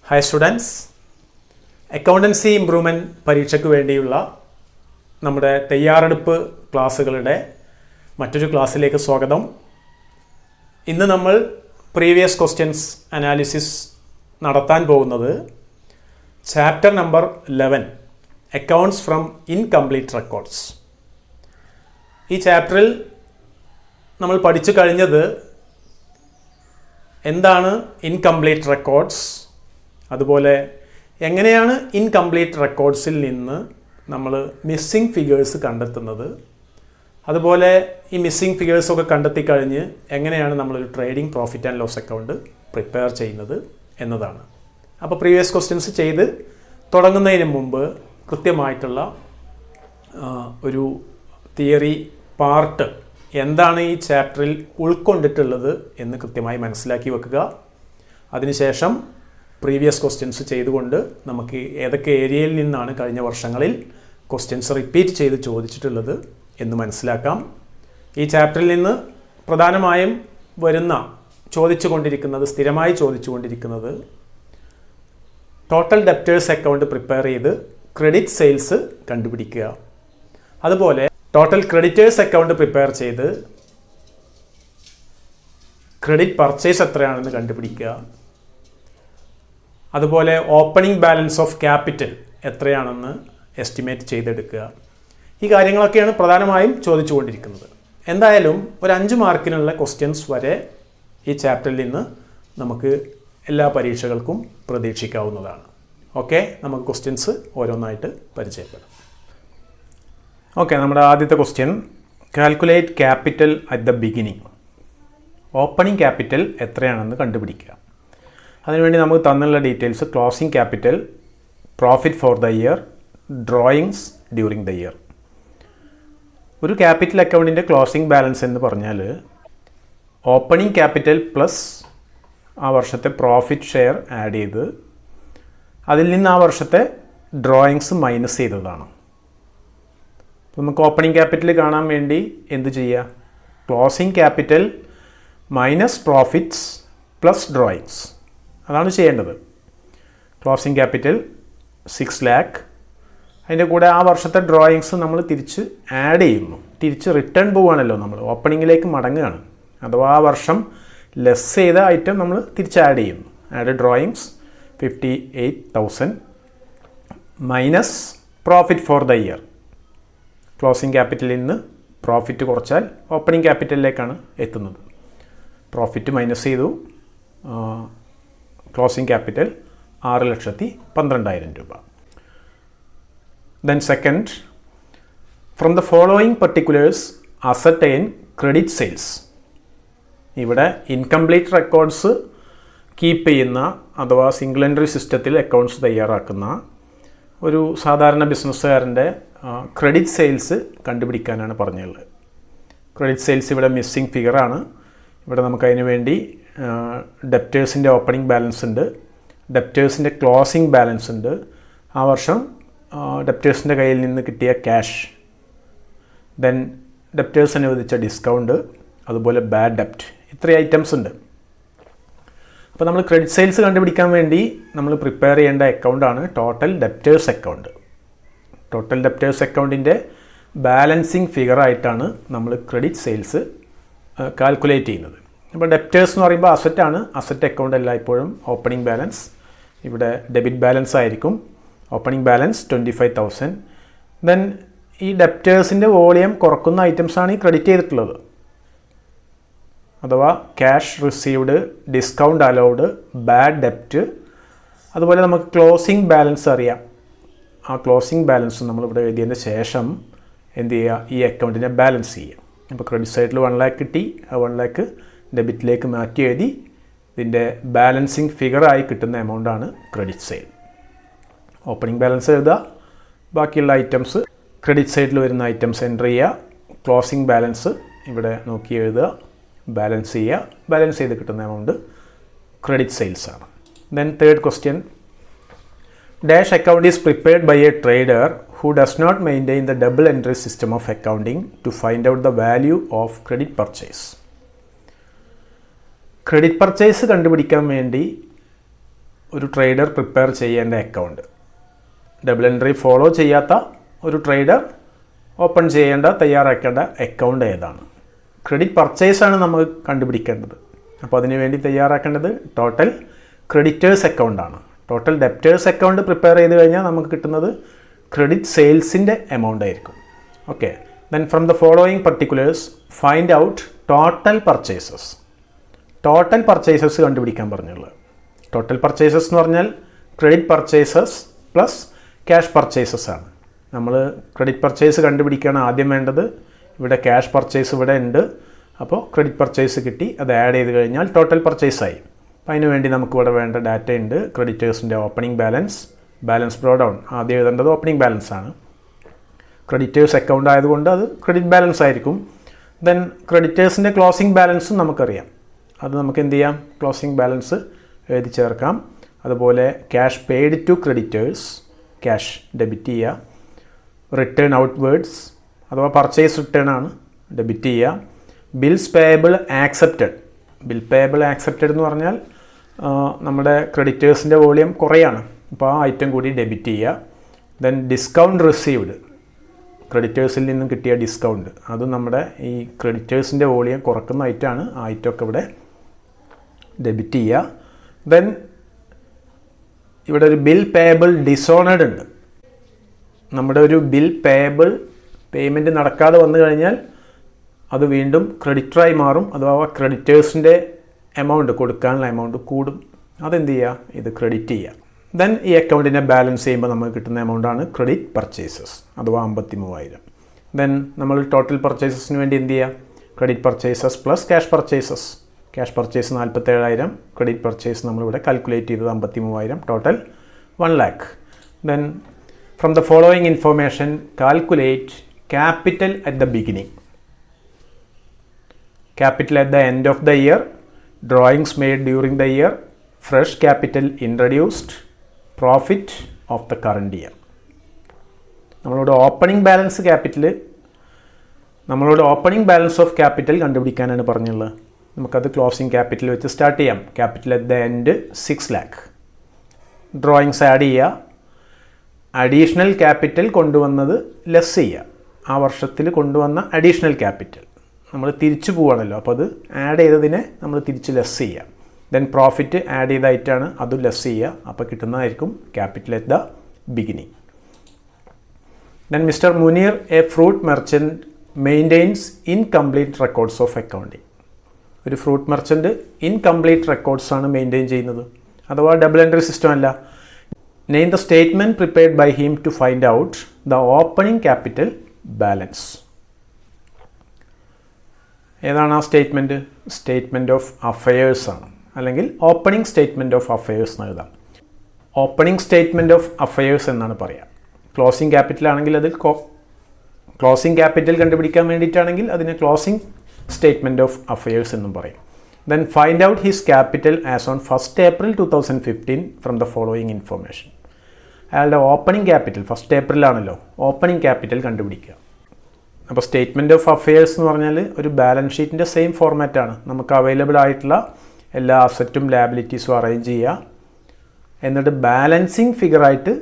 Hi students, accountancy improvement പരീക്ഷയ്ക്ക് വേണ്ടിയുള്ള നമ്മുടെ തയ്യാറെടുപ്പ് ക്ലാസ്സുകളുടെ മറ്റൊരു ക്ലാസ്സിലേക്ക് സ്വാഗതം. ഇന്ന് നമ്മൾ പ്രീവിയസ് ക്വസ്റ്റ്യൻസ് അനാലിസിസ് നടത്താൻ പോകുന്നത് chapter number 11 accounts from incomplete records. ഈ ചാപ്റ്ററിൽ നമ്മൾ പഠിച്ചു കഴിഞ്ഞത് എന്താണ് ഇൻകംപ്ലീറ്റ് റെക്കോർഡ്സ്, അതുപോലെ എങ്ങനെയാണ് ഇൻകംപ്ലീറ്റ് റെക്കോർഡ്സിൽ നിന്ന് നമ്മൾ മിസ്സിംഗ് ഫിഗേഴ്സ് കണ്ടെത്തുന്നത്, അതുപോലെ ഈ മിസ്സിംഗ് ഫിഗേഴ്സൊക്കെ കണ്ടെത്തി കഴിഞ്ഞ് എങ്ങനെയാണ് നമ്മളൊരു trading profit and loss account prepare ചെയ്യുന്നത് എന്നതാണ്. അപ്പോൾ പ്രീവിയസ് ക്വസ്റ്റ്യൻസ് ചെയ്ത് തുടങ്ങുന്നതിന് മുമ്പ് കൃത്യമായിട്ടുള്ള ഒരു തിയറി പാർട്ട് എന്താണ് ഈ ചാപ്റ്ററിൽ ഉൾക്കൊണ്ടിട്ടുള്ളത് എന്ന് കൃത്യമായി മനസ്സിലാക്കി വെക്കുക. അതിനുശേഷം പ്രീവിയസ് ക്വസ്റ്റ്യൻസ് ചെയ്തുകൊണ്ട് നമുക്ക് ഏതൊക്കെ ഏരിയയിൽ നിന്നാണ് കഴിഞ്ഞ വർഷങ്ങളിൽ ക്വസ്റ്റ്യൻസ് റിപ്പീറ്റ് ചെയ്ത് ചോദിച്ചിട്ടുള്ളത് എന്ന് മനസ്സിലാക്കാം. ഈ ചാപ്റ്ററിൽ നിന്ന് പ്രധാനമായും സ്ഥിരമായി ചോദിച്ചുകൊണ്ടിരിക്കുന്നത് ടോട്ടൽ ഡെപ്റ്റേഴ്സ് അക്കൗണ്ട് പ്രിപ്പയർ ചെയ്ത് ക്രെഡിറ്റ് സെയിൽസ് കണ്ടുപിടിക്കുക, അതുപോലെ ടോട്ടൽ ക്രെഡിറ്റേഴ്സ് അക്കൗണ്ട് പ്രിപ്പയർ ചെയ്ത് ക്രെഡിറ്റ് പർച്ചേസ് എത്രയാണെന്ന് കണ്ടുപിടിക്കുക, അതുപോലെ ഓപ്പണിംഗ് ബാലൻസ് ഓഫ് ക്യാപിറ്റൽ എത്രയാണെന്ന് എസ്റ്റിമേറ്റ് ചെയ്തെടുക്കുക. ഈ കാര്യങ്ങളൊക്കെയാണ് പ്രധാനമായും ചോദിച്ചുകൊണ്ടിരിക്കുന്നത്. എന്തായാലും ഒരു 5 മാർക്കിനുള്ള ക്വസ്റ്റ്യൻസ് വരെ ഈ ചാപ്റ്ററിൽ നിന്ന് നമുക്ക് എല്ലാ പരീക്ഷകൾക്കും പ്രതീക്ഷിക്കാവുന്നതാണ്. ഓക്കെ, നമുക്ക് ക്വസ്റ്റ്യൻസ് ഓരോന്നായിട്ട് പരിചയപ്പെടാം. ഓക്കെ, നമ്മുടെ ആദ്യത്തെ question, calculate capital at the beginning. Opening capital എത്രയാണെന്ന് കണ്ടുപിടിക്കുക. അതിനുവേണ്ടി നമുക്ക് തന്നുള്ള details: closing capital, profit for the year, drawings during the year. ഒരു ക്യാപിറ്റൽ അക്കൗണ്ടിൻ്റെ ക്ലോസിംഗ് ബാലൻസ് എന്ന് പറഞ്ഞാൽ ഓപ്പണിംഗ് ക്യാപിറ്റൽ പ്ലസ് ആ വർഷത്തെ പ്രോഫിറ്റ് ഷെയർ ആഡ് ചെയ്ത് അതിൽ നിന്ന് ആ വർഷത്തെ ഡ്രോയിങ്സ് മൈനസ് ചെയ്തതാണ്. നമുക്ക് ഓപ്പണിംഗ് ക്യാപിറ്റൽ കാണാൻ വേണ്ടി എന്ത് ചെയ്യുക? Closing capital minus profits plus drawings, അതാണ് ചെയ്യേണ്ടത്. ക്ലോസിംഗ് ക്യാപിറ്റൽ 6 lakh, അതിൻ്റെ കൂടെ ആ വർഷത്തെ ഡ്രോയിങ്സ് നമ്മൾ തിരിച്ച് ആഡ് ചെയ്യുന്നു. തിരിച്ച് റിട്ടേൺ പോവുകയാണല്ലോ, നമ്മൾ ഓപ്പണിങ്ങിലേക്ക് മടങ്ങുകയാണ്. അഥവാ ആ വർഷം ലെസ് ചെയ്ത ഐറ്റം നമ്മൾ തിരിച്ച് ആഡ് ചെയ്യുന്നു. Add drawings 58,000 minus profit for the year. Closing ക്യാപിറ്റലിൽ നിന്ന് പ്രോഫിറ്റ് കുറച്ചാൽ ഓപ്പണിംഗ് ക്യാപിറ്റലിലേക്കാണ് എത്തുന്നത്. പ്രോഫിറ്റ് മൈനസ് ചെയ്തു, ക്ലോസിംഗ് ക്യാപിറ്റൽ 6,12,000 രൂപ. Then second, from the following particulars ascertain credit sales. ഇവിടെ ഇൻകംപ്ലീറ്റ് റെക്കോർഡ്സ് കീപ്പ് ചെയ്യുന്ന അഥവാ സിംഗിൾ എൻട്രി സിസ്റ്റത്തിൽ അക്കൗണ്ട്സ് തയ്യാറാക്കുന്ന ഒരു സാധാരണ ബിസിനസ്സുകാരൻ്റെ ക്രെഡിറ്റ് സെയിൽസ് കണ്ടുപിടിക്കാനാണ് പറഞ്ഞുള്ളത്. ക്രെഡിറ്റ് സെയിൽസ് ഇവിടെ മിസ്സിംഗ് ഫിഗറാണ്. ഇവിടെ നമുക്കതിന് വേണ്ടി ഡെപ്റ്റേഴ്സിൻ്റെ ഓപ്പണിംഗ് ബാലൻസ് ഉണ്ട്, ഡെപ്റ്റേഴ്സിൻ്റെ ക്ലോസിംഗ് ബാലൻസ് ഉണ്ട്, ആ വർഷം ഡെപ്റ്റേഴ്സിൻ്റെ കയ്യിൽ നിന്ന് കിട്ടിയ ക്യാഷ്, ദെൻ ഡെപ്റ്റേഴ്സ് അനുവദിച്ച ഡിസ്കൗണ്ട്, അതുപോലെ ബാഡ് ഡെപ്റ്റ്, ഇത്രയും ഐറ്റംസ് ഉണ്ട്. അപ്പോൾ നമ്മൾ ക്രെഡിറ്റ് സെയിൽസ് കണ്ടുപിടിക്കാൻ വേണ്ടി നമ്മൾ പ്രിപ്പയർ ചെയ്യേണ്ട അക്കൗണ്ടാണ് total debtors account. Total debtors അക്കൗണ്ടിൻ്റെ ബാലൻസിങ് ഫിഗറായിട്ടാണ് നമ്മൾ ക്രെഡിറ്റ് സെയിൽസ് കാൽക്കുലേറ്റ് ചെയ്യുന്നത്. അപ്പോൾ ഡെപ്റ്റേഴ്സ് എന്ന് പറയുമ്പോൾ അസറ്റാണ്. അസറ്റ് അക്കൗണ്ട് എല്ലായ്പ്പോഴും ഓപ്പണിംഗ് ബാലൻസ് ഇവിടെ ഡെബിറ്റ് ബാലൻസ് ആയിരിക്കും. Opening balance 25,000. ദെൻ ഈ ഡെപ്റ്റേഴ്സിൻ്റെ വോളിയം കുറക്കുന്ന ഐറ്റംസാണ് ഈ ക്രെഡിറ്റ് ചെയ്തിട്ടുള്ളത്. അഥവാ cash received, discount allowed, bad ഡെപ്റ്റ്, അതുപോലെ നമുക്ക് ക്ലോസിംഗ് ബാലൻസ് അറിയാം. ആ ക്ലോസിംഗ് ബാലൻസ് നമ്മളിവിടെ എഴുതിയതിന് ശേഷം എന്ത് ചെയ്യുക? ഈ അക്കൗണ്ടിനെ ബാലൻസ് ചെയ്യുക. അപ്പോൾ ക്രെഡിറ്റ് സൈഡിൽ 1 lakh കിട്ടി, ആ 1 lakh ഡെബിറ്റിലേക്ക് മാറ്റി എഴുതി ഇതിൻ്റെ ബാലൻസിങ് ഫിഗറായി കിട്ടുന്ന എമൗണ്ടാണ് ക്രെഡിറ്റ് സെയിൽ. ഓപ്പണിംഗ് ബാലൻസ് എഴുതുക, ബാക്കിയുള്ള ഐറ്റംസ് ക്രെഡിറ്റ് സൈഡിൽ വരുന്ന ഐറ്റംസ് എൻ്റർ ചെയ്യുക, ക്ലോസിംഗ് ബാലൻസ് ഇവിടെ നോക്കി എഴുതുക, ബാലൻസ് ചെയ്യുക. ബാലൻസ് ചെയ്ത് കിട്ടുന്ന എമൗണ്ട് ക്രെഡിറ്റ് സെയിൽസ് ആണ്. Then third question, dash account is prepared by a trader who does not maintain the double entry system of accounting to find out the value of credit purchase. Credit purchase കണ്ടുപിടിക്കാൻ വേണ്ടി ഒരു trader prepare ചെയ്യേണ്ട account, double entry follow ചെയ്യാത്ത ഒരു trader open ചെയ്യേണ്ട തയ്യാറാക്കേണ്ട account ഏതാണ്? Credit പർച്ചേസാണ് നമ്മൾ കണ്ടുപിടിക്കേണ്ടത്. അപ്പോൾ അതിനുവേണ്ടി തയ്യാറാക്കേണ്ടത് ടോട്ടൽ ക്രെഡിറ്റേഴ്സ് അക്കൗണ്ടാണ്. ടോട്ടൽ ഡെപ്റ്റേഴ്സ് അക്കൗണ്ട് പ്രിപ്പയർ ചെയ്ത് കഴിഞ്ഞാൽ നമുക്ക് കിട്ടുന്നത് ക്രെഡിറ്റ് സെയിൽസിൻ്റെ എമൗണ്ട് ആയിരിക്കും. Okay, then from the following particulars find out total purchases. Total purchases കണ്ടുപിടിക്കാൻ പറഞ്ഞുള്ളത്. ടോട്ടൽ പർച്ചേസസ് എന്ന് പറഞ്ഞാൽ credit purchases plus cash purchases ആണ്. നമ്മൾ ക്രെഡിറ്റ് പർച്ചേസ് കണ്ടുപിടിക്കുകയാണ് ആദ്യം വേണ്ടത്. ഇവിടെ ക്യാഷ് പർച്ചേസ് ഇവിടെ ഉണ്ട്. അപ്പോൾ ക്രെഡിറ്റ് പർച്ചേസ് കിട്ടി, അത് ആഡ് ചെയ്ത് കഴിഞ്ഞാൽ ടോട്ടൽ പർച്ചേസായി. അപ്പോൾ അതിന് വേണ്ടി നമുക്കിവിടെ വേണ്ട ഡാറ്റ ഉണ്ട്. ക്രെഡിറ്റേഴ്സിൻ്റെ opening balance, balance brought down. ആദ്യം എഴുതേണ്ടത് ഓപ്പണിംഗ് ബാലൻസ് ആണ്. ക്രെഡിറ്റേഴ്സ് അക്കൗണ്ട് ആയതുകൊണ്ട് അത് ക്രെഡിറ്റ് ബാലൻസ് ആയിരിക്കും. ദെൻ ക്രെഡിറ്റേഴ്സിൻ്റെ ക്ലോസിംഗ് ബാലൻസും നമുക്കറിയാം. അത് നമുക്ക് എന്ത് ചെയ്യാം? ക്ലോസിംഗ് ബാലൻസ് എഴുതി ചേർക്കാം. അതുപോലെ cash paid to creditors, cash debit ചെയ്യുക. റിട്ടേൺ ഔട്ട്വേർഡ്സ് അഥവാ പർച്ചേസ് റിട്ടേൺ ആണ്, ഡെബിറ്റ് ചെയ്യുക. Bills payable accepted. Bill payable accepted എന്ന് പറഞ്ഞാൽ നമ്മുടെ ക്രെഡിറ്റേഴ്സിൻ്റെ വോളിയം കുറയാണ്, അപ്പോൾ ആ ഐറ്റം കൂടി ഡെബിറ്റ് ചെയ്യുക. ദെൻ ഡിസ്കൗണ്ട് റിസീവ്ഡ്, ക്രെഡിറ്റേഴ്സിൽ നിന്നും കിട്ടിയ ഡിസ്കൗണ്ട്, അതും നമ്മുടെ ഈ ക്രെഡിറ്റേഴ്സിൻ്റെ വോളിയം കുറക്കുന്ന ഐറ്റമാണ്. ആ ഐറ്റമൊക്കെ ഇവിടെ ഡെബിറ്റ് ചെയ്യുക. ദെൻ ഇവിടെ ഒരു ബിൽ പേയബിൾ ഡിസോണേഡ് ഉണ്ട്. നമ്മുടെ ഒരു ബിൽ പേയബിൾ പേയ്മെൻറ്റ് നടക്കാതെ വന്നു കഴിഞ്ഞാൽ അത് വീണ്ടും ക്രെഡിറ്ററായി മാറും. അഥവാ ക്രെഡിറ്റേഴ്സിൻ്റെ എമൗണ്ട്, കൊടുക്കാനുള്ള എമൗണ്ട് കൂടും. അതെന്ത് ചെയ്യുക? ഇത് ക്രെഡിറ്റ് ചെയ്യുക. ദെൻ ഈ അക്കൗണ്ടിനെ ബാലൻസ് ചെയ്യുമ്പോൾ നമുക്ക് കിട്ടുന്ന എമൗണ്ടാണ് ക്രെഡിറ്റ് പർച്ചേസസ് അഥവാ 53,000. ദെൻ നമ്മൾ ടോട്ടൽ പർച്ചേസസിന് വേണ്ടി എന്ത് ചെയ്യുക? Credit purchases plus cash purchases. Cash purchase 47,000, credit purchase നമ്മളിവിടെ കാൽക്കുലേറ്റ് ചെയ്തത് 53,000, total 1 lakh. Then from the following information calculate capital at the beginning, capital at the end of the year, drawings made during the year, fresh capital introduced, profit of the current year. നമ്മളോട് opening balance of capital കണ്ടുപിടിക്കാനാണ് പറഞ്ഞുള്ളത്. നമുക്കത് closing capital വെച്ച് start ചെയ്യാം. Capital at the end 6 lakh. Drawings add ചെയ്യുക. Additional capital കൊണ്ടുവന്നത് less ചെയ്യുക. ആ വർഷത്തിൽ കൊണ്ടുവന്ന അഡീഷണൽ ക്യാപിറ്റൽ നമ്മൾ തിരിച്ചു പോവുകയാണല്ലോ, അപ്പോൾ അത് ആഡ് ചെയ്തതിനെ നമ്മൾ തിരിച്ച് ലെസ് ചെയ്യുക. ദെൻ പ്രോഫിറ്റ് ആഡ് ചെയ്തായിട്ടാണ് അതും ലെസ് ചെയ്യുക. അപ്പോൾ കിട്ടുന്നതായിരിക്കും capital at the beginning. Then Mister Munir, a fruit merchant, maintains incomplete records of accounting. ഒരു ഫ്രൂട്ട് മെർച്ചൻറ്റ് ഇൻകംപ്ലീറ്റ് റെക്കോർഡ്സ് ആണ് മെയിൻറ്റെയിൻ ചെയ്യുന്നത്, അഥവാ ഡബിൾ എൻട്രി സിസ്റ്റം അല്ല. Name the statement prepared by him to find out the opening capital balance. ഏതാണ് ആ statement? Statement of affairs ആണ്, അല്ലെങ്കിൽ opening statement of affairs എന്ന് എഴുതാം. ഓപ്പണിംഗ് സ്റ്റേറ്റ്മെൻറ്റ് ഓഫ് അഫയേഴ്സ് എന്നാണ് പറയുക. ക്ലോസിംഗ് ക്യാപിറ്റൽ ആണെങ്കിൽ അതിൽ ക്ലോസിംഗ് ക്യാപിറ്റൽ കണ്ടുപിടിക്കാൻ വേണ്ടിയിട്ടാണെങ്കിൽ അതിനെ ക്ലോസിംഗ് സ്റ്റേറ്റ്മെൻറ്റ് ഓഫ് അഫയേഴ്സ് എന്നും പറയും. Then find out his capital as on 1st April 2015 from the following information. അയാളുടെ ഓപ്പണിംഗ് ക്യാപിറ്റൽ 1st April ആണല്ലോ, ഓപ്പണിംഗ് ക്യാപിറ്റൽ കണ്ടുപിടിക്കുക. അപ്പോൾ സ്റ്റേറ്റ്മെൻറ്റ് ഓഫ് അഫയേഴ്സ് എന്ന് പറഞ്ഞാൽ ഒരു ബാലൻസ് ഷീറ്റിൻ്റെ സെയിം ഫോർമാറ്റാണ്. നമുക്ക് അവൈലബിൾ ആയിട്ടുള്ള എല്ലാ അസറ്റും ലാബിലിറ്റീസും അറേഞ്ച് ചെയ്യുക, എന്നിട്ട് ബാലൻസിങ് ഫിഗറായിട്ട്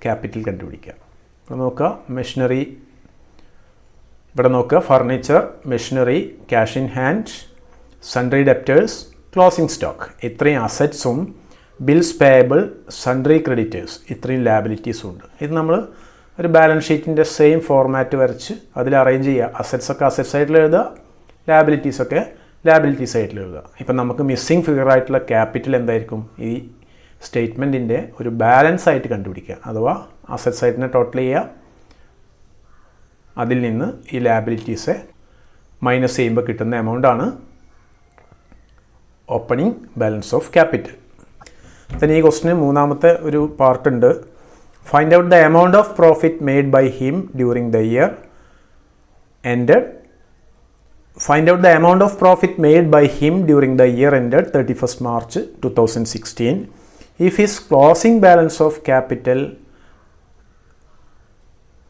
ക്യാപിറ്റൽ കണ്ടുപിടിക്കുക. ഇവിടെ നോക്കുക, മെഷീനറി, ഇവിടെ നോക്കുക, furniture, machinery, cash in hand, sundry debtors, closing stock, ഇത്രയും അസറ്റ്സും ബിൽസ് പേയബിൾ, സൺട്രി ക്രെഡിറ്റേഴ്സ്, ഇത്രയും ലാബിലിറ്റീസും ഉണ്ട്. ഇത് നമ്മൾ ഒരു ബാലൻസ് ഷീറ്റിൻ്റെ സെയിം ഫോർമാറ്റ് വരച്ച് അതിൽ അറേഞ്ച് ചെയ്യുക. അസറ്റ്സൊക്കെ അസറ്റ് സൈഡിൽ എഴുതുക, ലാബിലിറ്റീസൊക്കെ ലാബിലിറ്റി സൈഡിൽ എഴുതുക. ഇപ്പം നമുക്ക് മിസ്സിംഗ് ഫിഗറായിട്ടുള്ള ക്യാപിറ്റൽ എന്തായിരിക്കും? ഈ സ്റ്റേറ്റ്മെൻറ്റിൻ്റെ ഒരു ബാലൻസ് ആയിട്ട് കണ്ടുപിടിക്കുക, അഥവാ അസറ്റ് സൈഡിനെ ടോട്ടൽ ചെയ്യുക, അതിൽ നിന്ന് ഈ ലാബിലിറ്റീസെ മൈനസ് ചെയ്യുമ്പോൾ കിട്ടുന്ന എമൗണ്ടാണ് opening balance of capital. then ഈ ക്വസ്റ്റിന് മൂന്നാമത്തെ ഒരു പാർട്ടുണ്ട്. Find out the amount of profit made by him during the year ended. Find out the amount of profit made by him during the year ended 31st March 2016 if his closing balance of capital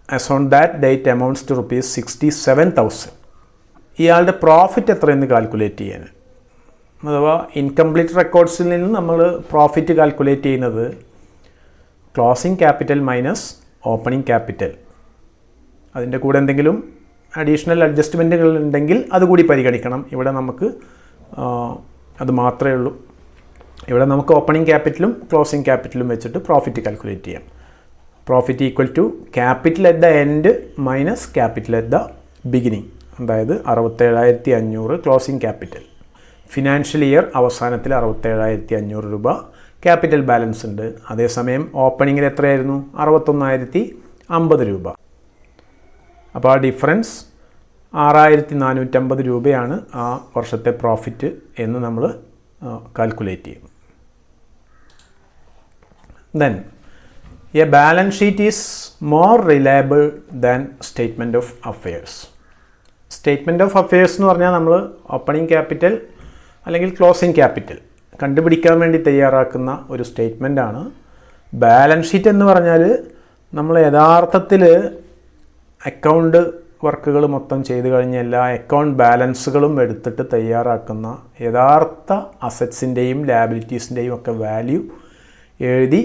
as on that date amounts to rupees 67,000. ഇയാളുടെ profit എത്രയെന്ന് calculate ചെയ്യാൻ അഥവാ incomplete റെക്കോർഡ്സിൽ നിന്ന് നമ്മൾ profit calculate ചെയ്യുന്നത് closing capital minus opening capital. അതിൻ്റെ കൂടെ എന്തെങ്കിലും അഡീഷണൽ അഡ്ജസ്റ്റ്മെൻറ്റുകൾ ഉണ്ടെങ്കിൽ അതുകൂടി പരിഗണിക്കണം. ഇവിടെ നമുക്ക് അത് മാത്രമേ ഉള്ളൂ. ഇവിടെ നമുക്ക് ഓപ്പണിംഗ് ക്യാപിറ്റലും ക്ലോസിംഗ് ക്യാപിറ്റലും വെച്ചിട്ട് പ്രോഫിറ്റ് കാൽക്കുലേറ്റ് ചെയ്യാം. Profit equal to capital at the end minus capital at the beginning. അതായത് 67,500 ക്ലോസിംഗ് ക്യാപിറ്റൽ. ഫിനാൻഷ്യൽ ഇയർ അവസാനത്തിൽ 67,500 രൂപ ക്യാപിറ്റൽ ബാലൻസ് ഉണ്ട്. അതേസമയം ഓപ്പണിങ്ങിൽ എത്രയായിരുന്നു? 61,050 രൂപ. അപ്പോൾ ആ ഡിഫറൻസ് 6,450 രൂപയാണ് ആ വർഷത്തെ പ്രോഫിറ്റ് എന്ന് നമ്മൾ കാൽക്കുലേറ്റ് ചെയ്യും. Then A balance sheet is more reliable than statement of affairs. Statement of affairs എന്ന് പറഞ്ഞാൽ നമ്മൾ ഓപ്പണിംഗ് ക്യാപിറ്റൽ അല്ലെങ്കിൽ ക്ലോസിംഗ് ക്യാപിറ്റൽ കണ്ടുപിടിക്കാൻ വേണ്ടി തയ്യാറാക്കുന്ന ഒരു സ്റ്റേറ്റ്മെൻറ്റാണ്. ബാലൻസ് ഷീറ്റ് എന്ന് പറഞ്ഞാൽ നമ്മൾ യഥാർത്ഥത്തിൽ അക്കൗണ്ട് വർക്കുകൾ മൊത്തം ചെയ്ത് കഴിഞ്ഞ എല്ലാ അക്കൗണ്ട് ബാലൻസുകളും എടുത്തിട്ട് തയ്യാറാക്കുന്ന യഥാർത്ഥ അസറ്റ്സിൻ്റെയും ലാബിലിറ്റീസിൻ്റെയും ഒക്കെ വാല്യൂ എഴുതി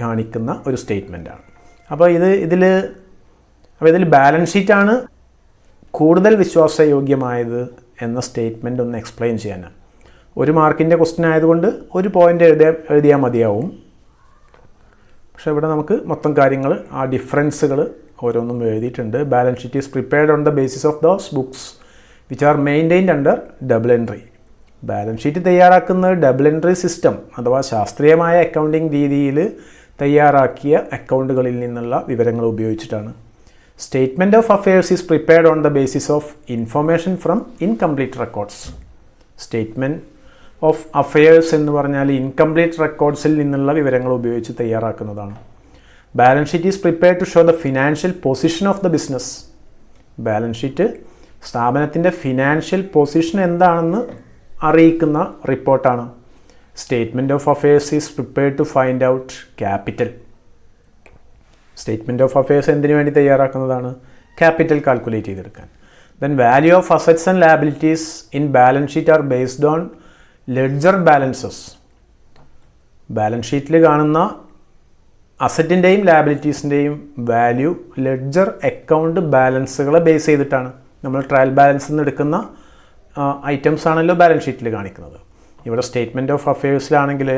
കാണിക്കുന്ന ഒരു സ്റ്റേറ്റ്മെൻറ്റാണ്. അപ്പോൾ ഇതിൽ ബാലൻസ് ഷീറ്റാണ് കൂടുതൽ വിശ്വാസയോഗ്യമായത് എന്ന സ്റ്റേറ്റ്മെൻറ്റ് ഒന്ന് എക്സ്പ്ലെയിൻ ചെയ്യാനാണ്. 1 മാർക്കിൻ്റെ ക്വസ്റ്റ്യൻ ആയതുകൊണ്ട് 1 പോയിൻ്റ് എഴുതിയാൽ മതിയാവും. പക്ഷേ ഇവിടെ നമുക്ക് മൊത്തം കാര്യങ്ങൾ ആ ഡിഫറൻസുകൾ ഓരോന്നും എഴുതിയിട്ടുണ്ട്. Balance sheet is prepared on the basis of those books which are maintained under double entry. Balance sheet തയ്യാറാക്കുന്നത് ഡബിൾ എൻട്രി സിസ്റ്റം അഥവാ ശാസ്ത്രീയമായ അക്കൗണ്ടിങ് രീതിയിൽ തയ്യാറാക്കിയ അക്കൗണ്ടുകളിൽ നിന്നുള്ള വിവരങ്ങൾ ഉപയോഗിച്ചിട്ടാണ്. Statement of affairs is prepared on the basis of information from incomplete records. Statement of affairs എന്ന് പറഞ്ഞാൽ ഇൻകംപ്ലീറ്റ് റെക്കോർഡ്സിൽ നിന്നുള്ള വിവരങ്ങൾ ഉപയോഗിച്ച് തയ്യാറാക്കുന്നതാണ്. Balance sheet is prepared to show the financial position of the business. Balance sheet സ്ഥാപനത്തിൻ്റെ financial position എന്താണെന്ന് അറിയിക്കുന്ന റിപ്പോർട്ടാണ്. Statement of affairs is prepared to find out capital. Statement of affairs എന്തിനു വേണ്ടി തയ്യാറാക്കുന്നതാണ്? ക്യാപിറ്റൽ കാൽക്കുലേറ്റ് ചെയ്തെടുക്കാൻ. Then value of assets and liabilities in balance sheet are based on ledger balances. Balance ഷീറ്റിൽ കാണുന്ന അസറ്റിൻ്റെയും ലാബിലിറ്റീസിൻ്റെയും വാല്യൂ ലെഡ്ജർ അക്കൗണ്ട് ബാലൻസുകളെ base ചെയ്തിട്ടാണ്. നമ്മൾ ട്രയൽ ബാലൻസിൽ നിന്ന് എടുക്കുന്ന ഐറ്റംസ് ആണല്ലോ ബാലൻസ് ഷീറ്റിൽ കാണിക്കുന്നത്. ഇവിടെ സ്റ്റേറ്റ്മെൻറ്റ് ഓഫ് അഫയേഴ്സിലാണെങ്കിൽ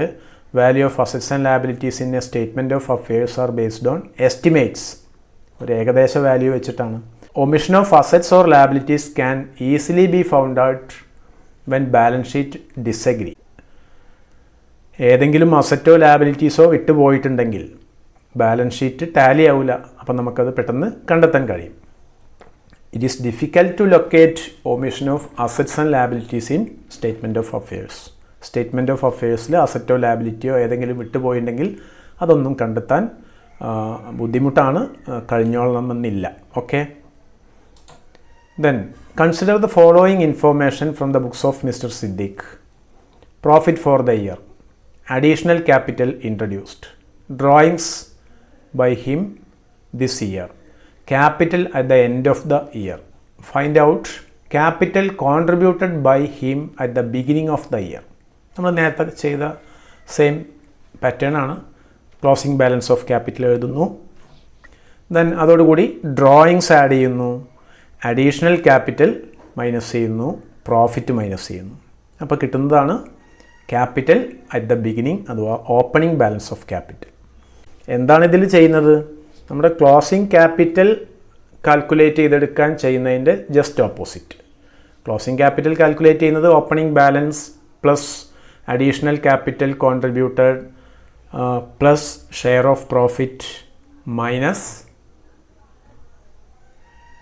value of assets and liabilities in a statement of affairs are based on estimates. ഒരു ഏകദേശ വാല്യൂ വെച്ചിട്ടാണ്. Omission of assets or liabilities can easily be found out when balance sheet disagree. ഏതെങ്കിലും അസറ്റോ ലാബിലിറ്റീസോ വിട്ടുപോയിട്ടുണ്ടെങ്കിൽ balance sheet tally ആവില്ല. അപ്പം നമുക്കത് പെട്ടെന്ന് കണ്ടെത്താൻ കഴിയും. It is difficult to locate omission of assets and liabilities in statement of affairs. Statement of അഫയേഴ്സിൽ അസറ്റോ ലാബിലിറ്റിയോ ഏതെങ്കിലും വിട്ടുപോയിട്ടുണ്ടെങ്കിൽ അതൊന്നും കണ്ടെത്താൻ ബുദ്ധിമുട്ടാണ്, കഴിഞ്ഞോളണമെന്നില്ല. Okay, then consider the following information from the books of mister Siddique. Profit for the year, additional capital introduced, drawings by him this year, capital at the end of the year. Find out capital contributed by him at the beginning of the year. നമ്മൾ നേരത്തെ ചെയ്ത same pattern ആണ്. Closing balance of capital എഴുതുന്നു. Then അതോടുകൂടി drawings add ചെയ്യുന്നു, additional capital minus ചെയ്യുന്നു, profit minus ചെയ്യുന്നു. അപ്പോൾ കിട്ടുന്നതാണ് ക്യാപിറ്റൽ അറ്റ് ദ ബിഗിനിങ് അഥവാ ഓപ്പണിംഗ് ബാലൻസ് ഓഫ് ക്യാപിറ്റൽ. എന്താണ് ഇതിൽ ചെയ്യുന്നത്? നമ്മുടെ ക്ലോസിംഗ് ക്യാപിറ്റൽ കാൽക്കുലേറ്റ് ചെയ്തെടുക്കാൻ ചെയ്യുന്നതിൻ്റെ just opposite. Closing capital calculate ചെയ്യുന്നത് opening balance plus additional capital contributed plus share of profit minus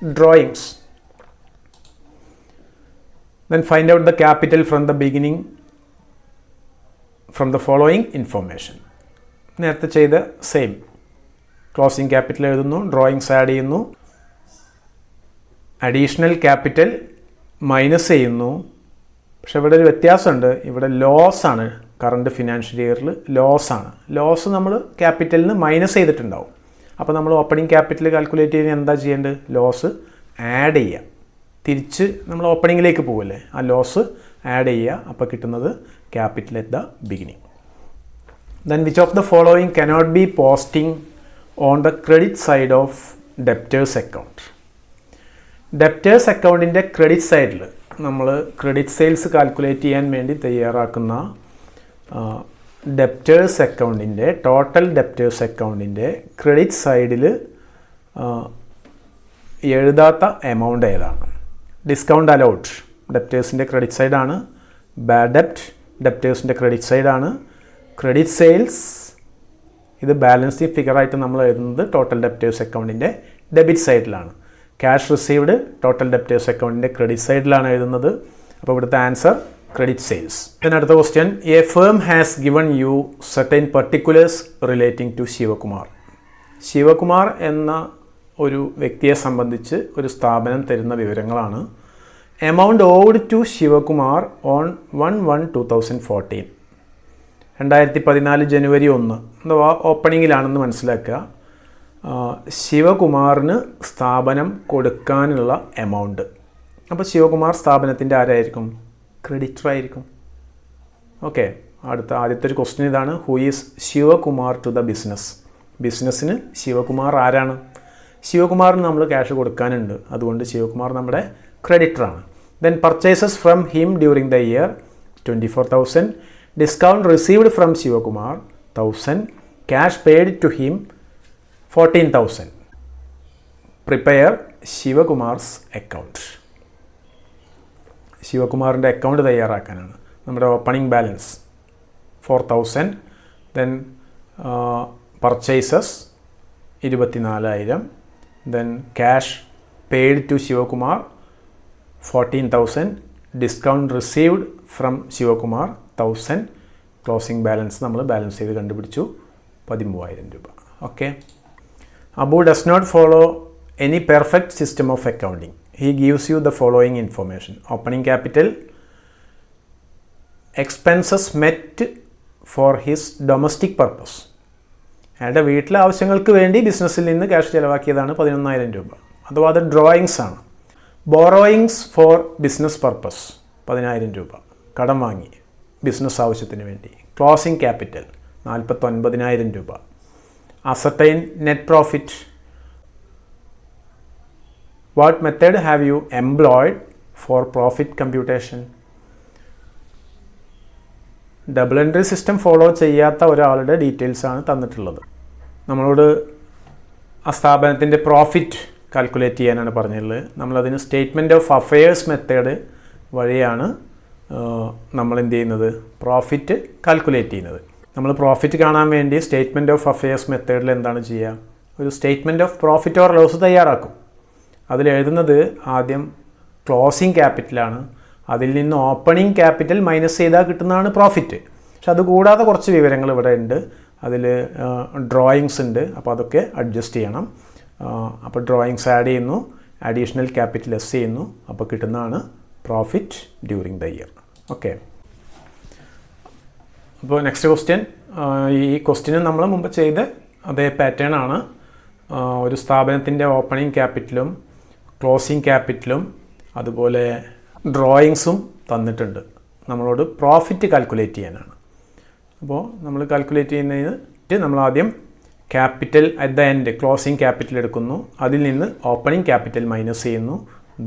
drawings. Then find out the capital from the beginning from the following information. നേരത്തെ ചെയ്ത same closing capital എഴുതുന്നു, drawings add ചെയ്യുന്നു, additional capital minus ചെയ്യുന്നു. പക്ഷെ ഇവിടെ ഒരു വ്യത്യാസമുണ്ട്. ഇവിടെ ലോസ് ആണ്. കറണ്ട് ഫിനാൻഷ്യൽ ഇയറിൽ ലോസ് ആണ്. ലോസ് നമ്മൾ ക്യാപിറ്റലിൽ നിന്ന് മൈനസ് ചെയ്തിട്ടുണ്ടാവും. അപ്പോൾ നമ്മൾ ഓപ്പണിംഗ് ക്യാപിറ്റൽ കാൽക്കുലേറ്റ് ചെയ്യുന്നത് എന്താ ചെയ്യേണ്ടത്? ലോസ് ആഡ് ചെയ്യുക. തിരിച്ച് നമ്മൾ ഓപ്പണിങ്ങിലേക്ക് പോകല്ലേ, ആ ലോസ് ആഡ് ചെയ്യുക. അപ്പോൾ കിട്ടുന്നത് capital at the beginning. Then which of the following cannot be posting on the credit side of debtors account. Debtors അക്കൗണ്ടിൻ്റെ ക്രെഡിറ്റ് സൈഡിൽ നമ്മൾ ക്രെഡിറ്റ് സെയിൽസ് കാൽക്കുലേറ്റ് ചെയ്യാൻ വേണ്ടി തയ്യാറാക്കുന്ന ഡെപ്റ്റേഴ്സ് അക്കൗണ്ടിൻ്റെ ടോട്ടൽ ഡെപ്റ്റേഴ്സ് അക്കൗണ്ടിൻ്റെ ക്രെഡിറ്റ് സൈഡിൽ എഴുതാത്ത എമൗണ്ട് ഏതാണ്? ഡിസ്കൗണ്ട് അലൗഡ് ഡെപ്റ്റേഴ്സിൻ്റെ ക്രെഡിറ്റ് സൈഡാണ്. ബാഡ് ഡെപ്റ്റ് ഡെപ്റ്റേഴ്സിൻ്റെ ക്രെഡിറ്റ് സൈഡാണ്. ക്രെഡിറ്റ് സെയിൽസ് ഇത് ബാലൻസിങ് ഫിഗറായിട്ട് നമ്മൾ എഴുതുന്നത് ടോട്ടൽ ഡെപ്റ്റേഴ്സ് അക്കൗണ്ടിൻ്റെ ഡെബിറ്റ് സൈഡിലാണ്. ക്യാഷ് റിസീവ്ഡ് ടോട്ടൽ ഡെപ്റ്റേഴ്സ് അക്കൗണ്ടിൻ്റെ ക്രെഡിറ്റ് സൈഡിലാണ് എഴുതുന്നത്. അപ്പോൾ ഇവിടുത്തെ ആൻസർ ക്രെഡിറ്റ് സെയിൽസ്. അടുത്ത question, a firm has given you certain particulars relating to Shivakumar. Shivakumar എന്ന ഒരു വ്യക്തിയെ സംബന്ധിച്ച് ഒരു സ്ഥാപനം തരുന്ന വിവരങ്ങളാണ്. Amount owed to Shivakumar on 1/1/2014. 2014 ജനുവരി 1 അഥവാ ഓപ്പണിങ്ങിലാണെന്ന് മനസ്സിലാക്കുക. ശിവകുമാറിന് സ്ഥാപനം കൊടുക്കാനുള്ള എമൗണ്ട്. അപ്പോൾ ശിവകുമാർ സ്ഥാപനത്തിൻ്റെ ആരായിരിക്കും? ക്രെഡിറ്റർ ആയിരിക്കും. ഓക്കെ, ആദ്യത്തെ ഒരു ക്വസ്റ്റ്യൻ ഇതാണ്, who is Shivakumar to the business. ബിസിനസ്സിന് ശിവകുമാർ ആരാണ്? ശിവകുമാറിന് നമ്മൾ ക്യാഷ് കൊടുക്കാനുണ്ട്, അതുകൊണ്ട് ശിവകുമാർ നമ്മുടെ ക്രെഡിറ്ററാണ്. Then purchases from him during the year 24,000. Discount received from Shivakumar 1,000. Cash paid to him 14,000. Prepare Shivakumar's account. ശിവകുമാറിൻ്റെ അക്കൗണ്ട് തയ്യാറാക്കാനാണ്. നമ്മുടെ opening balance 4,000. Then purchases 24,000. Then cash paid to Shivakumar 14,000. Discount received from Shivakumar 1,000. Closing balance നമ്മൾ balance ചെയ്ത് കണ്ടുപിടിച്ചു 13,000 രൂപ. Okay. Abu does not follow any perfect system of accounting. He gives you the following information. Opening capital, expenses met for his domestic purpose. അയാളുടെ വീട്ടിലെ ആവശ്യങ്ങൾക്ക് വേണ്ടി ബിസിനസ്സിൽ നിന്ന് ക്യാഷ് ചിലവാക്കിയതാണ് 11,000 രൂപ. അഥവാ അത് ഡ്രോയിങ്സ് ആണ്. ബോറോയിങ്സ് ഫോർ ബിസിനസ് പർപ്പസ് 10,000 രൂപ കടം വാങ്ങി ബിസിനസ് ആവശ്യത്തിന് വേണ്ടി. ക്ലോസിംഗ് ക്യാപിറ്റൽ 49,000 രൂപ. Ascertain net profit. What method have you employed for profit computation? Double entry system follow ചെയ്യാത്ത ഒരാളുടെ ഡീറ്റെയിൽസ് ആണ് തന്നിട്ടുള്ളത്. നമ്മളോട് ആ സ്ഥാപനത്തിൻ്റെ പ്രോഫിറ്റ് കാൽക്കുലേറ്റ് ചെയ്യാനാണ് പറഞ്ഞിട്ടുള്ളത്. നമ്മളതിന് സ്റ്റേറ്റ്മെൻറ്റ് ഓഫ് അഫയേഴ്സ് മെത്തേഡ് വഴിയാണ് നമ്മൾ എന്ത് ചെയ്യുന്നത്, പ്രോഫിറ്റ് കാൽക്കുലേറ്റ് ചെയ്യുന്നത്. നമ്മൾ പ്രോഫിറ്റ് കാണാൻ വേണ്ടി സ്റ്റേറ്റ്മെൻറ്റ് ഓഫ് അഫയേഴ്സ് മെത്തേഡിൽ എന്താണ് ചെയ്യുക, ഒരു statement of profit or loss തയ്യാറാക്കും. അതിലെഴുതുന്നത് ആദ്യം ക്ലോസിംഗ് ക്യാപിറ്റലാണ്. അതിൽ നിന്ന് ഓപ്പണിംഗ് ക്യാപിറ്റൽ മൈനസ് ചെയ്താൽ കിട്ടുന്നതാണ് പ്രോഫിറ്റ്. പക്ഷെ അതുകൂടാതെ കുറച്ച് വിവരങ്ങൾ ഇവിടെ ഉണ്ട്. അതിൽ ഡ്രോയിങ്സ് ഉണ്ട്, അപ്പോൾ അതൊക്കെ അഡ്ജസ്റ്റ് ചെയ്യണം. അപ്പോൾ ഡ്രോയിങ്സ് ആഡ് ചെയ്യുന്നു, അഡീഷണൽ ക്യാപിറ്റൽ ലെസ് ചെയ്യുന്നു, അപ്പോൾ കിട്ടുന്നതാണ് profit during the year. Okay. അപ്പോൾ നെക്സ്റ്റ് ക്വസ്റ്റ്യൻ, ഈ ക്വസ്റ്റ്യന് നമ്മൾ മുമ്പ് ചെയ്ത അതേ പാറ്റേൺ ആണ്. ഒരു സ്ഥാപനത്തിൻ്റെ ഓപ്പണിംഗ് ക്യാപിറ്റലും ക്ലോസിംഗ് ക്യാപിറ്റലും അതുപോലെ ഡ്രോയിങ്സും തന്നിട്ടുണ്ട്. നമ്മളോട് പ്രോഫിറ്റ് കാൽക്കുലേറ്റ് ചെയ്യാനാണ്. അപ്പോൾ നമ്മൾ കാൽക്കുലേറ്റ് ചെയ്യുന്നതിന് നമ്മൾ ആദ്യം capital at the end closing capital എടുക്കുന്നു, അതിൽ നിന്ന് ഓപ്പണിംഗ് ക്യാപിറ്റൽ മൈനസ് ചെയ്യുന്നു,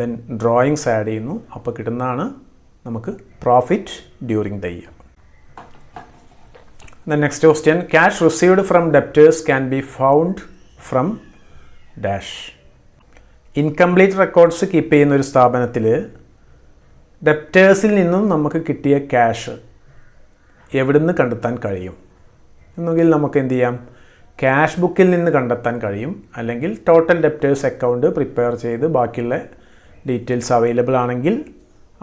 ദെൻ ഡ്രോയിങ്സ് ആഡ് ചെയ്യുന്നു, അപ്പോൾ കിട്ടുന്നതാണ് നമുക്ക് profit during the year. The next question, cash received from debtors can be found from dash. Incomplete records keep ചെയ്യുന്ന ഒരു സ്ഥാപനത്തിൽ ഡെപ്റ്റേഴ്സിൽ നിന്നും നമുക്ക് കിട്ടിയ ക്യാഷ് എവിടുന്ന് കണ്ടെത്താൻ കഴിയും എന്നെങ്കിൽ നമുക്ക് എന്ത് ചെയ്യാം, ക്യാഷ് ബുക്കിൽ നിന്ന് കണ്ടെത്താൻ കഴിയും. അല്ലെങ്കിൽ ടോട്ടൽ ഡെപ്റ്റേഴ്സ് അക്കൗണ്ട് പ്രിപ്പയർ ചെയ്ത് ബാക്കിയുള്ള ഡീറ്റെയിൽസ് അവൈലബിൾ ആണെങ്കിൽ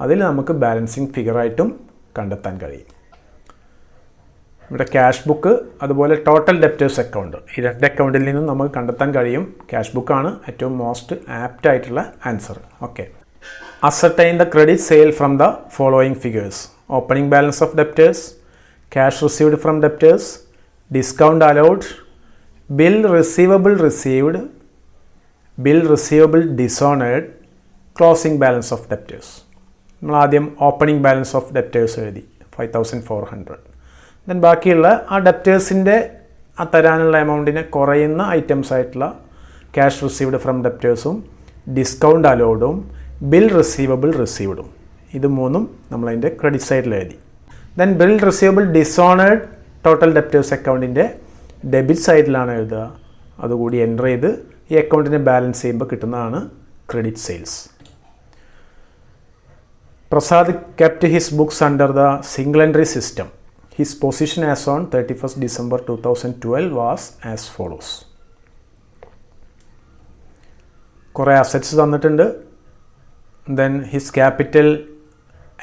അതിൽ നമുക്ക് ബാലൻസിങ് ഫിഗറായിട്ടും കണ്ടെത്താൻ കഴിയും. ഇവിടെ ക്യാഷ് ബുക്ക് അതുപോലെ ടോട്ടൽ ഡെപ്റ്റേഴ്സ് അക്കൗണ്ട്, ഈ രണ്ട് അക്കൗണ്ടിൽ നിന്നും നമുക്ക് കണ്ടെത്താൻ കഴിയും. ക്യാഷ് ബുക്കാണ് ഏറ്റവും മോസ്റ്റ് ആപ്റ്റ് ആയിട്ടുള്ള answer. Okay. Ascertain the credit sale from the following figures. Opening balance of debtors, cash received from debtors, discount allowed, bill receivable received, bill receivable dishonoured, closing balance of debtors. നമ്മൾ ആദ്യം opening balance of debtors എഴുതി 5400. Then ബാക്കിയുള്ള ആ ഡെപ്റ്റേഴ്സിൻ്റെ ആ തരാനുള്ള എമൗണ്ടിനെ കുറയുന്ന items ആയിട്ടുള്ള cash received from ഡെപ്റ്റേഴ്സും ഡിസ്കൗണ്ട് അലോഡും ബിൽ റിസീവ്ഡും ഇത് മൂന്നും നമ്മളതിൻ്റെ ക്രെഡിറ്റ് സൈഡിൽ എഴുതി. Then bill receivable dishonoured total debtors അക്കൗണ്ടിൻ്റെ ഡെബിറ്റ് സൈഡിലാണ് എഴുതുക. അതുകൂടി എൻ്റർ ചെയ്ത് ഈ അക്കൗണ്ടിനെ ബാലൻസ് ചെയ്യുമ്പോൾ കിട്ടുന്നതാണ് credit sales. Prasad kept his books under the single entry system. His position as on 31st December 2012 was as follows. കുറേ അസറ്റ്സ് തന്നിട്ടുണ്ട്. Then his capital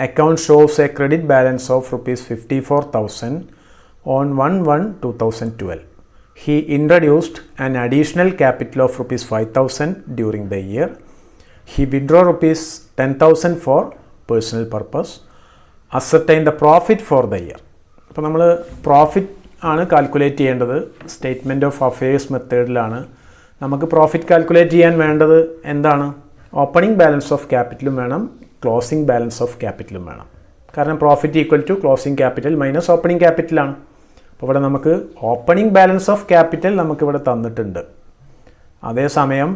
account shows A credit balance of ₹54,000 on 1/1/2012. He introduced an additional capital of ₹5,000 during the year. He withdrew ₹10,000 for personal purpose. Ascertain the profit for the year. അപ്പോൾ നമ്മൾ profit ആണ് calculate ചെയ്യേണ്ടത്. Statement of affairs മെത്തേഡിലാണ്. നമുക്ക് profit calculate ചെയ്യാൻ വേണ്ടത് എന്താണ്? Opening balance of ക്യാപിറ്റലും വേണം, ക്ലോസിംഗ് ബാലൻസ് ഓഫ് ക്യാപിറ്റലും വേണം. കാരണം profit equal to closing capital minus opening ക്യാപിറ്റലാണ്. അപ്പോൾ ഇവിടെ നമുക്ക് ഓപ്പണിംഗ് ബാലൻസ് ഓഫ് ക്യാപിറ്റൽ നമുക്കിവിടെ തന്നിട്ടുണ്ട്. അതേസമയം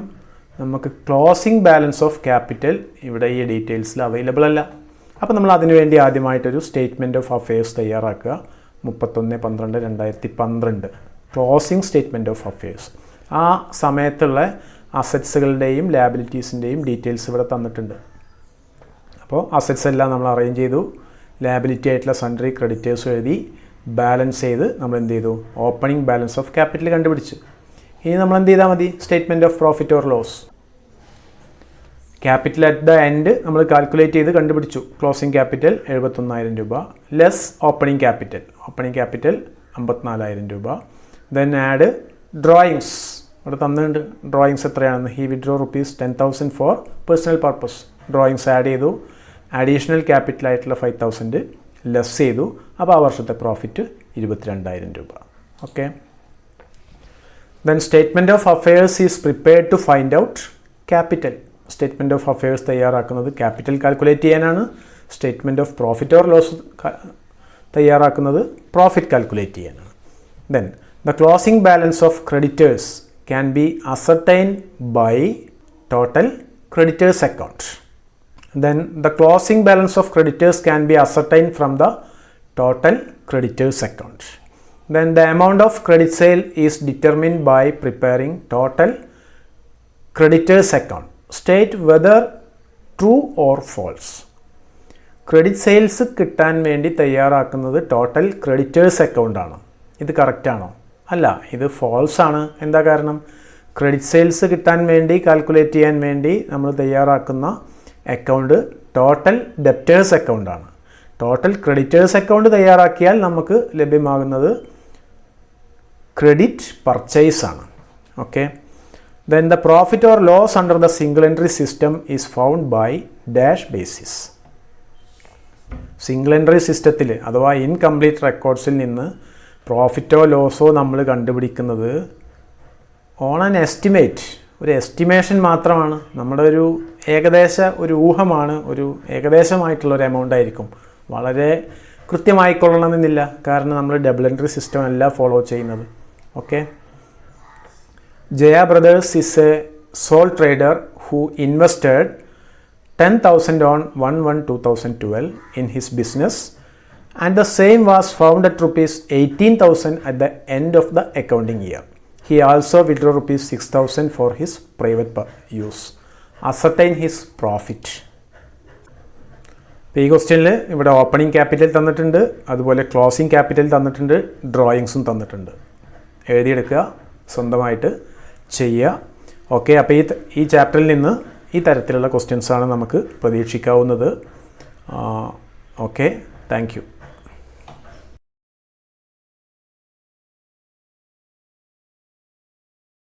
നമുക്ക് ക്ലോസിംഗ് ബാലൻസ് ഓഫ് ക്യാപിറ്റൽ ഇവിടെ ഈ ഡീറ്റെയിൽസിൽ അവൈലബിൾ അല്ല. അപ്പോൾ നമ്മൾ അതിനു വേണ്ടി ആദ്യമായിട്ടൊരു സ്റ്റേറ്റ്മെൻറ്റ് ഓഫ് അഫയേഴ്സ് തയ്യാറാക്കുക. 31/12/2012 ക്ലോസിംഗ് സ്റ്റേറ്റ്മെൻറ്റ് ഓഫ് അഫയേഴ്സ്. ആ സമയത്തുള്ള അസറ്റ്സുകളുടെയും ലാബിലിറ്റീസിൻ്റെയും ഡീറ്റെയിൽസ് ഇവിടെ തന്നിട്ടുണ്ട്. അപ്പോൾ അസറ്റ്സ് എല്ലാം നമ്മൾ അറേഞ്ച് ചെയ്തു. ലാബിലിറ്റി ആയിട്ടുള്ള സൺട്രി ക്രെഡിറ്റേഴ്സ് എഴുതി ബാലൻസ് ചെയ്ത് നമ്മൾ എന്ത് ചെയ്തു? ഓപ്പണിംഗ് ബാലൻസ് ഓഫ് ക്യാപിറ്റൽ കണ്ടുപിടിച്ചു. ഇനി നമ്മൾ എന്ത് ചെയ്താൽ മതി? Statement of profit or loss. Capital at the end നമ്മൾ കാൽക്കുലേറ്റ് ചെയ്ത് കണ്ടുപിടിച്ചു. Closing capital ₹71,000 less opening capital 54,000. Then add drawings. ഇവിടെ തന്നിട്ടുണ്ട് ഡ്രോയിങ്സ് എത്രയാണെന്ന്. He withdrew ₹10,000 for personal purpose. Drawings add ചെയ്തു. അഡീഷണൽ ക്യാപിറ്റൽ ആയിട്ടുള്ള 5,000 ലെസ് ചെയ്തു. അപ്പോൾ ആ വർഷത്തെ profit ₹22,000. Okay. Then statement of affairs is prepared to find out capital. Statement of affairs തയ്യാറാക്കുന്നത് ക്യാപിറ്റൽ കാൽക്കുലേറ്റ് ചെയ്യാനാണ്. Statement of profit or loss തയ്യാറാക്കുന്നത് profit calculate ചെയ്യാനാണ്. Then the closing balance of creditors can be ascertained by total creditors account. Then the closing balance of creditors can be ascertained from the total creditors account. Then the amount of credit sale is determined by preparing total creditors account. State whether true or false. Credit sales കിട്ടാൻ വേണ്ടി തയ്യാറാക്കുന്നത് total creditors account ആണ്. ഇത് correct ആണോ? അല്ല, ഇത് false ആണ്. എന്താ കാരണം? ക്രെഡിറ്റ് സെയിൽസ് കിട്ടാൻ വേണ്ടി കാൽക്കുലേറ്റ് ചെയ്യാൻ വേണ്ടി നമ്മൾ തയ്യാറാക്കുന്ന അക്കൗണ്ട് ടോട്ടൽ ഡെപ്റ്റേഴ്സ് അക്കൗണ്ടാണ്. ടോട്ടൽ ക്രെഡിറ്റേഴ്സ് അക്കൗണ്ട് തയ്യാറാക്കിയാൽ നമുക്ക് ലഭ്യമാകുന്നത് ക്രെഡിറ്റ് പർച്ചേസ് ആണ്. Okay. Then the profit or loss under the single entry system is found by dash basis. Single entry സിസ്റ്റത്തിൽ അഥവാ ഇൻകംപ്ലീറ്റ് റെക്കോർഡ്സിൽ നിന്ന് പ്രോഫിറ്റോ ലോസോ നമ്മൾ കണ്ടുപിടിക്കുന്നത് ഓൺ ആൻ എസ്റ്റിമേറ്റ്, ഒരു എസ്റ്റിമേഷൻ മാത്രമാണ്. നമ്മുടെ ഒരു ഒരു ഊഹമാണ്, ഒരു ഏകദേശമായിട്ടുള്ളൊരു എമൗണ്ട് ആയിരിക്കും. വളരെ കൃത്യമായിക്കൊള്ളണമെന്നില്ല. കാരണം നമ്മൾ ഡബിൾ എൻട്രി സിസ്റ്റം അല്ല ഫോളോ ചെയ്യുന്നത്. Okay. Jaya brothers is A sole trader who invested 10,000 on 1/1/2012 in his business and the same was found at ₹18,000 at the end of the accounting year. He also withdrew ₹6,000 for his private use. Ascertain his profit. ഈ ക്വസ്റ്റ്യനിൽ ഇവിടെ opening capital തന്നിട്ടുണ്ട്, അതുപോലെ closing capital തന്നിട്ടുണ്ട്, ഡ്രോയിങ്സും തന്നിട്ടുണ്ട്. എഴുതിയെടുക്കുക, സ്വന്തമായിട്ട് ചെയ്യുക. Okay. അപ്പോൾ ഈ ചാപ്റ്ററിൽ നിന്ന് ഈ തരത്തിലുള്ള ക്വസ്റ്റ്യൻസാണ് നമുക്ക് പ്രതീക്ഷിക്കാവുന്നത്. ഓക്കെ. Thank you.